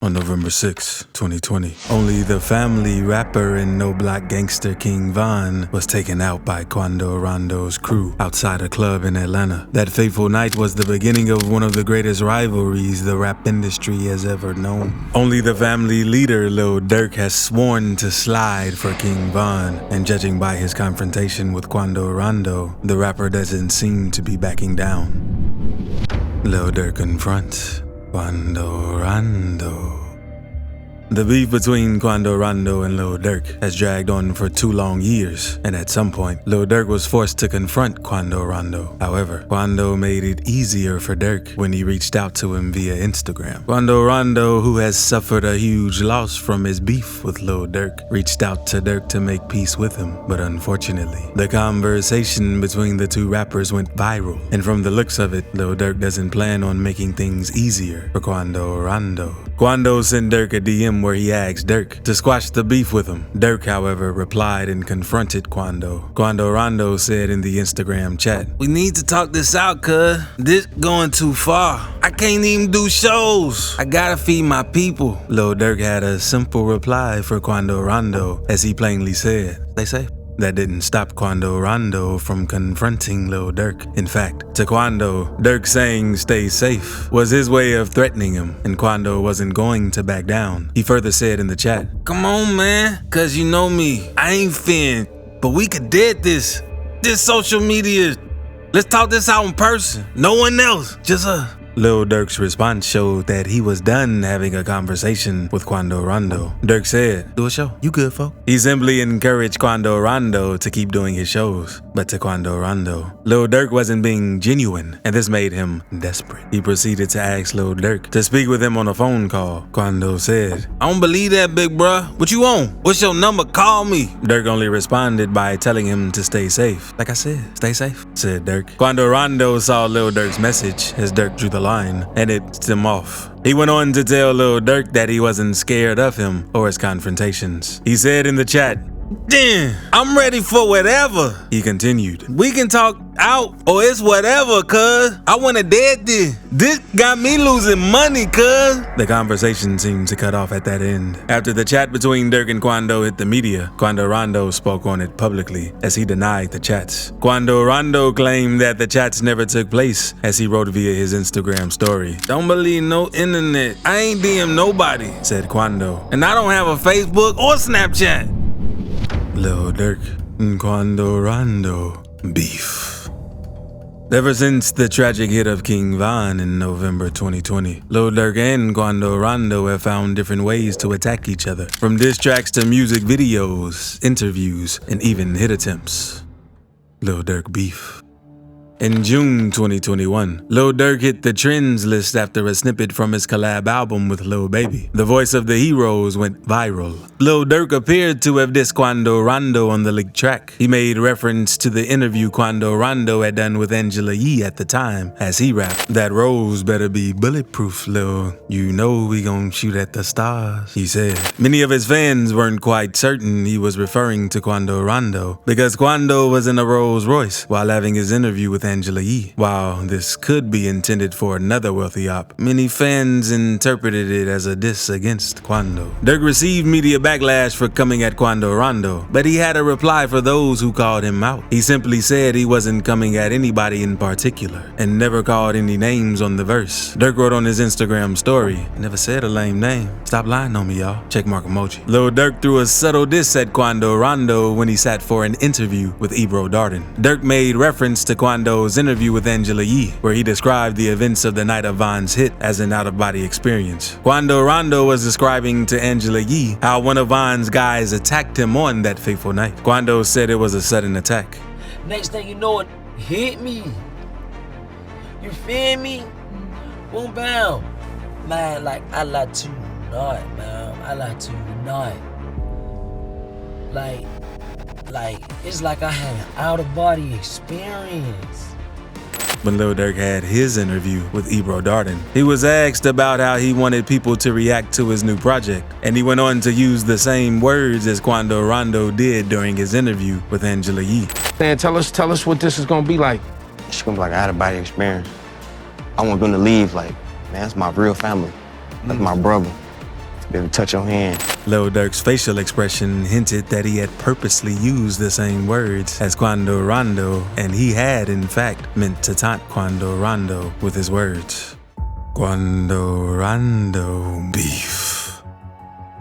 On November 6, 2020, only the family rapper and no black gangster King Von was taken out by Quando Rondo's crew outside a club in Atlanta. That fateful night was the beginning of one of the greatest rivalries the rap industry has ever known. Only the family leader, Lil Durk, has sworn to slide for King Von, and judging by his confrontation with Quando Rondo, the rapper doesn't seem to be backing down. Lil Durk Confronts Quando Rondo. The beef between Quando Rondo and Lil Durk has dragged on for 2 long years, and at some point, Lil Durk was forced to confront Quando Rondo. However, Quando made it easier for Durk when he reached out to him via Instagram. Quando Rondo, who has suffered a huge loss from his beef with Lil Durk, reached out to Durk to make peace with him, but unfortunately, the conversation between the two rappers went viral, and from the looks of it, Lil Durk doesn't plan on making things easier for Quando Rondo. Quando sent Durk a DM where he asked Durk to squash the beef with him. Durk, however, replied and confronted Quando. Quando Rondo said in the Instagram chat, "We need to talk this out, cuz this going too far. I can't even do shows. I gotta feed my people." Lil Durk had a simple reply for Quando Rondo, as he plainly said, "Stay safe." That didn't stop Quando Rondo from confronting Lil Durk. In fact, to Quando, Durk saying "stay safe" was his way of threatening him, and Quando wasn't going to back down. He further said in the chat, "Come on, man, cause you know me, I ain't fin, but we could dead this social media. Let's talk this out in person. No one else, just us." Lil Durk's response showed that he was done having a conversation with Quando Rondo. Durk said, "Do a show. You good, folk?" He simply encouraged Quando Rondo to keep doing his shows. But to Quando Rondo, Lil Durk wasn't being genuine, and this made him desperate. He proceeded to ask Lil Durk to speak with him on a phone call. Quando said, "I don't believe that, big bruh. What you want? What's your number? Call me." Durk only responded by telling him to stay safe. "Like I said, stay safe," said Durk. Quando Rondo saw Lil Durk's message as Durk drew the line, and it tipped him off. He went on to tell Lil Durk that he wasn't scared of him or his confrontations. He said in the chat, "Damn, I'm ready for whatever." He continued, "We can talk out or it's whatever, cuz I wanna dead this. This got me losing money, cuz." The conversation seemed to cut off at that end. After the chat between Durk and Quando hit the media, Quando Rondo spoke on it publicly as he denied the chats. Quando Rondo claimed that the chats never took place, as he wrote via his Instagram story. "Don't believe no internet. I ain't DM nobody," said Quando. "And I don't have a Facebook or Snapchat." Lil Durk and Quando Rondo beef. Ever since the tragic hit of King Von in November 2020, Lil Durk and Quando Rondo have found different ways to attack each other, from diss tracks to music videos, interviews, and even hit attempts. Lil Durk beef. In June 2021, Lil Durk hit the trends list after a snippet from his collab album with Lil Baby. The Voice of the Heroes went viral. Lil Durk appeared to have dissed Quando Rondo on the leaked track. He made reference to the interview Quando Rondo had done with Angela Yee at the time, as he rapped, "That rose better be bulletproof, Lil. You know we gon' shoot at the stars," he said. Many of his fans weren't quite certain he was referring to Quando Rondo, because Quando was in a Rolls Royce while having his interview with Angela Yee. While this could be intended for another wealthy op, many fans interpreted it as a diss against Quando. Durk received media backlash for coming at Quando Rondo, but he had a reply for those who called him out. He simply said he wasn't coming at anybody in particular, and never called any names on the verse. Durk wrote on his Instagram story, "Never said a lame name. Stop lying on me, y'all." Checkmark emoji. Lil Durk threw a subtle diss at Quando Rondo when he sat for an interview with Ebro Darden. Durk made reference to Quando's interview with Angela Yee, where he described the events of the night of Von's hit as an out-of-body experience. Quando Rondo was describing to Angela Yee how one of Von's guys attacked him on that fateful night. Quando said it was a sudden attack. "Next thing you know, it hit me. You feel me? Boom, bam. Man, like, I like to not, man. I like to not. Like, it's like I had an out-of-body experience." When Lil Durk had his interview with Ebro Darden, he was asked about how he wanted people to react to his new project, and he went on to use the same words as Quando Rondo did during his interview with Angela Yee. Man, tell us what this is gonna be like. It's gonna be like an out-of-body experience. I want them to leave like, man, that's my real family. That's my brother. Then touch your hand. Lil Durk's facial expression hinted that he had purposely used the same words as Quando Rondo, and he had, in fact, meant to taunt Quando Rondo with his words. Quando Rondo beef.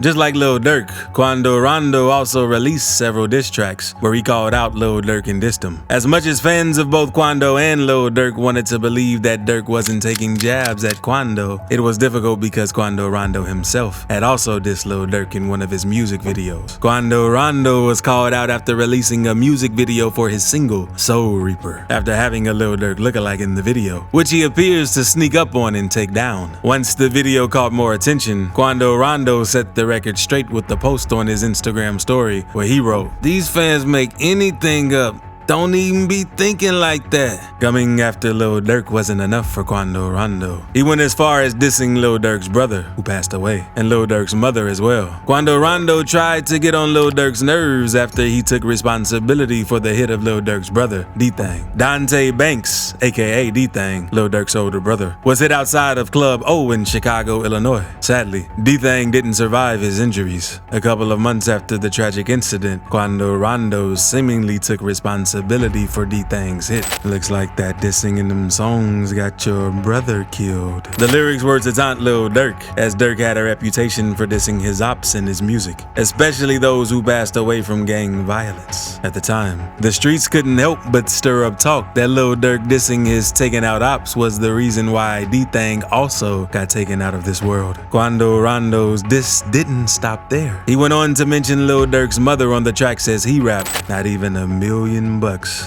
Just like Lil Durk, Quando Rondo also released several diss tracks where he called out Lil Durk and dissed him. As much as fans of both Quando and Lil Durk wanted to believe that Durk wasn't taking jabs at Quando, it was difficult because Quando Rondo himself had also dissed Lil Durk in one of his music videos. Quando Rondo was called out after releasing a music video for his single, Soul Reaper, after having a Lil Durk lookalike in the video, which he appears to sneak up on and take down. Once the video caught more attention, Quando Rondo set the record straight with the post on his Instagram story where he wrote, "These fans make anything up. Don't even be thinking like that." Coming after Lil Durk wasn't enough for Quando Rondo. He went as far as dissing Lil Durk's brother, who passed away, and Lil Durk's mother as well. Quando Rondo tried to get on Lil Durk's nerves after he took responsibility for the hit of Lil Durk's brother, D-Thang. Dante Banks, aka D-Thang, Lil Durk's older brother, was hit outside of Club O in Chicago, Illinois. Sadly, D-Thang didn't survive his injuries. A couple of months after the tragic incident, Quando Rondo seemingly took responsibility for D-Thang's hit. Looks like that dissing in them songs got your brother killed. The lyrics were to taunt Lil Durk, as Durk had a reputation for dissing his ops in his music, especially those who passed away from gang violence at the time. The streets couldn't help but stir up talk that Lil Durk dissing his taken out ops was the reason why D-Thang also got taken out of this world. Quando Rondo's diss didn't stop there. He went on to mention Lil Durk's mother on the track says he rapped, "Not even $1 million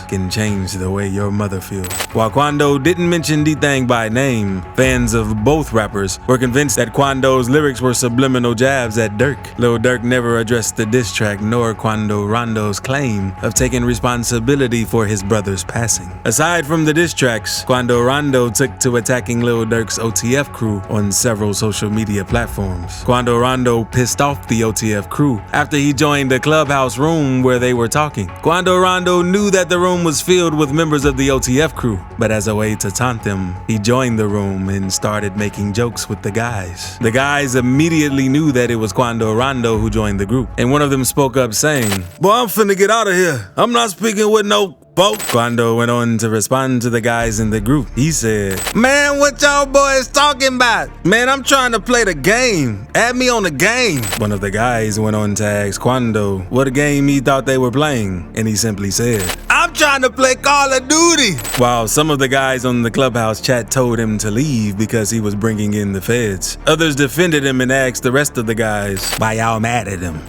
can change the way your mother feels." While Quando didn't mention D-Thang by name, fans of both rappers were convinced that Quando's lyrics were subliminal jabs at Durk. Lil Durk never addressed the diss track nor Quando Rondo's claim of taking responsibility for his brother's passing. Aside from the diss tracks, Quando Rondo took to attacking Lil Durk's OTF crew on several social media platforms. Quando Rondo pissed off the OTF crew after he joined the clubhouse room where they were talking. Quando Rondo knew that the room was filled with members of the OTF crew, but as a way to taunt them, he joined the room and started making jokes with the guys. The guys immediately knew that it was Quando Rondo who joined the group, and one of them spoke up saying, "Boy, I'm finna get out of here. I'm not speaking with no boat." Quando went on to respond to the guys in the group. He said, "Man, what y'all boys talking about? Man, I'm trying to play the game. Add me on the game." One of the guys went on to ask Quando what game he thought they were playing, and he simply said, "I'm trying to play Call of Duty." While some of the guys on the clubhouse chat told him to leave because he was bringing in the feds, others defended him and asked the rest of the guys why y'all mad at him.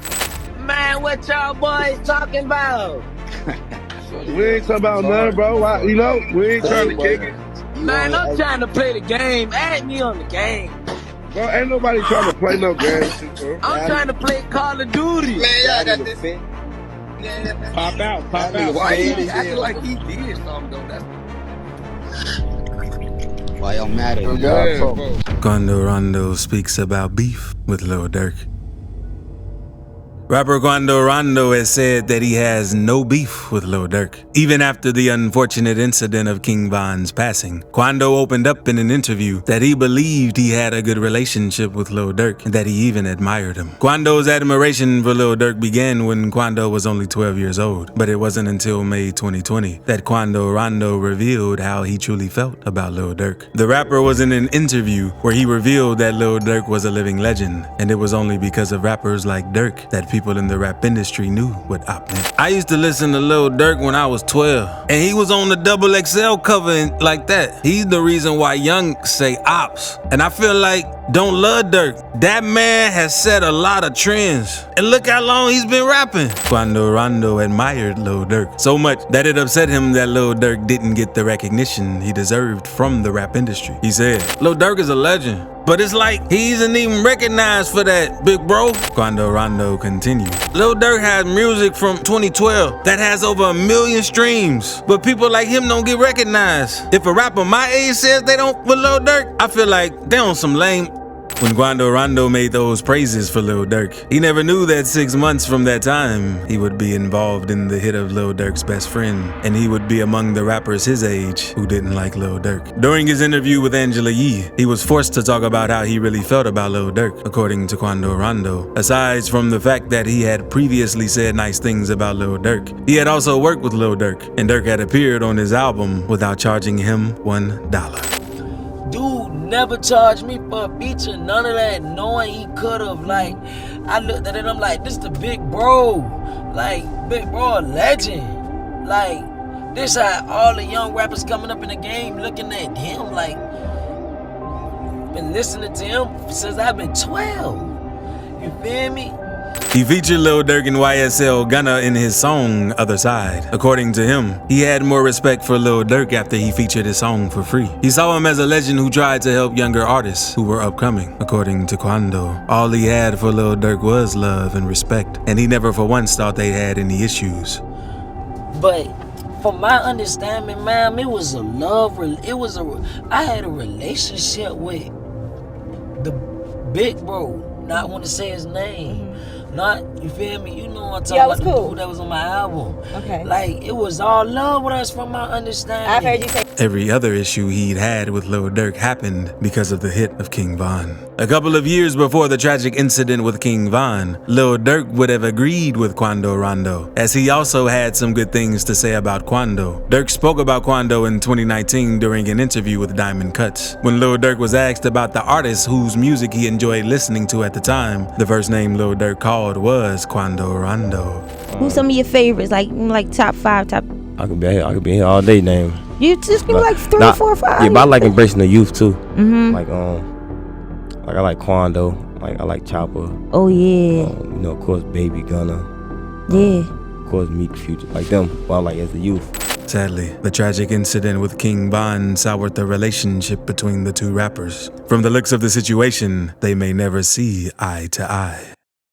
Man, what y'all boys talking about? We ain't talking about nothing, bro. We ain't trying to kick it. Man, I'm trying to play the game. Add me on the game. Bro, ain't nobody trying to play no games, bro. I'm trying to play Call of Duty. Man, y'all got this. Pop out. Why he acting like he did something though? That's why y'all mad at me. Quando Rondo speaks about beef with Lil Durk. Rapper Quando Rondo has said that he has no beef with Lil Durk. Even after the unfortunate incident of King Von's passing, Quando opened up in an interview that he believed he had a good relationship with Lil Durk and that he even admired him. Quando's admiration for Lil Durk began when Quando was only 12 years old, but it wasn't until May 2020 that Quando Rondo revealed how he truly felt about Lil Durk. The rapper was in an interview where he revealed that Lil Durk was a living legend, and it was only because of rappers like Durk that people in the rap industry knew what op meant. "I used to listen to Lil Durk when I was 12, and he was on the XXL cover and like that. He's the reason why young say ops. And I feel like don't love Durk. That man has set a lot of trends. And look how long he's been rapping." Quando Rondo admired Lil Durk so much that it upset him that Lil Durk didn't get the recognition he deserved from the rap industry. He said, "Lil Durk is a legend, but it's like he isn't even recognized for that, big bro." Quando Rondo continued, "Lil Durk has music from 2012 that has over 1 million streams, but people like him don't get recognized. If a rapper my age says they don't with Lil Durk, I feel like they on some lame When Quando Rondo made those praises for Lil Durk, he never knew that 6 months from that time, he would be involved in the hit of Lil Durk's best friend, and he would be among the rappers his age who didn't like Lil Durk. During his interview with Angela Yee, he was forced to talk about how he really felt about Lil Durk, according to Quando Rondo. Aside from the fact that he had previously said nice things about Lil Durk, he had also worked with Lil Durk, and Durk had appeared on his album without charging him $1. Dude never charged me for a feature, none of that, knowing he could've. Like, I looked at it, I'm like, this the big bro. Like, big bro, a legend. Like, this how all the young rappers coming up in the game looking at him. Like, been listening to him since I've been 12. You feel me? He featured Lil Durk and YSL Gunna in his song Other Side. According to him, he had more respect for Lil Durk after he featured his song for free. He saw him as a legend who tried to help younger artists who were upcoming. According to Quando, all he had for Lil Durk was love and respect, and he never for once thought they had any issues. But from my understanding, man, it was a love. I had a relationship with the big bro. Not want to say his name. Not, you feel me? You know what I'm talking about, the dude that was on my album. Okay. Like, it was all love with us from my understanding. I've heard you say Every other issue he'd had with Lil Durk happened because of the hit of King Von. A couple of years before the tragic incident with King Von, Lil Durk would have agreed with Quando Rondo, as he also had some good things to say about Quando. Durk spoke about Quando in 2019 during an interview with Diamond Cuts. When Lil Durk was asked about the artist whose music he enjoyed listening to at the time, the first name Lil Durk called was Quando Rondo. who's some of your favorites, like top 5, top. I could be here all day, name. You just give me like 3, 4, 5. Yeah, but I like embracing the youth too. Like I like Quando, like I like Chopper. Oh yeah. You know, of course, Baby Gunna. Yeah. Of course, Meek, Future, like them. But I like as a youth. Sadly, the tragic incident with King Von soured the relationship between the two rappers. From the looks of the situation, they may never see eye to eye.